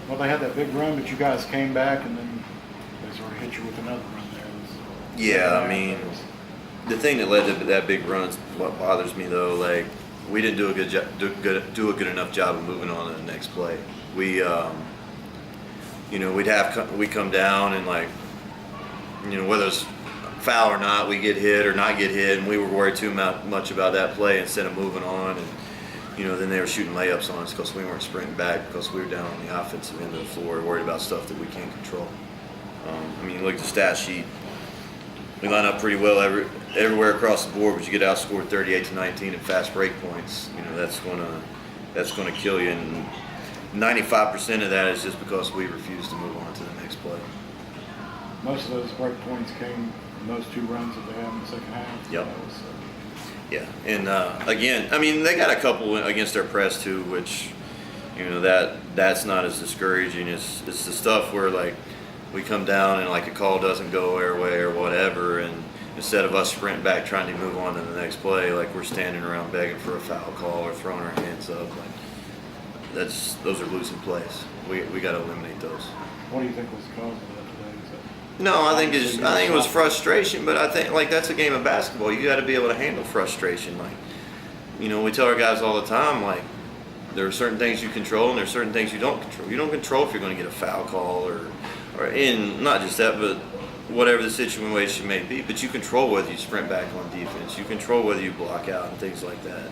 Well, they had that big run, but you guys came back and then they sort of hit you with another run there. Yeah, I mean, the thing that led to that big run is what bothers me though. Like, we didn't do a good enough job of moving on to the next play. We, we come down and like, whether it's foul or not, we get hit or not get hit, and we were worried too much about that play instead of moving on. And then they were shooting layups on us because we weren't sprinting back because we were down on the offensive end of the floor, worried about stuff that we can't control. Look at the stat sheet. We line up pretty well everywhere across the board, but you get outscored 38-19 at fast break points. That's gonna kill you. And 95% of that is just because we refuse to move on to the next play. Most of those break points came from those two runs that they had in the second half. Yep. Yeah, and again, they got a couple against their press too, which that's not as discouraging. It's the stuff where like we come down and like a call doesn't go our way or whatever, and instead of us sprinting back trying to move on to the next play, like we're standing around begging for a foul call or throwing our hands up. Like those are losing plays. We got to eliminate those. What do you think was the cause of that today? No, I think it was frustration, but I think like that's a game of basketball. You got to be able to handle frustration. Like, we tell our guys all the time, like there are certain things you control and there are certain things you don't control. You don't control if you're going to get a foul call or in not just that, but whatever the situation may be. But you control whether you sprint back on defense. You control whether you block out and things like that.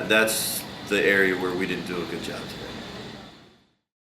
That's the area where we didn't do a good job today.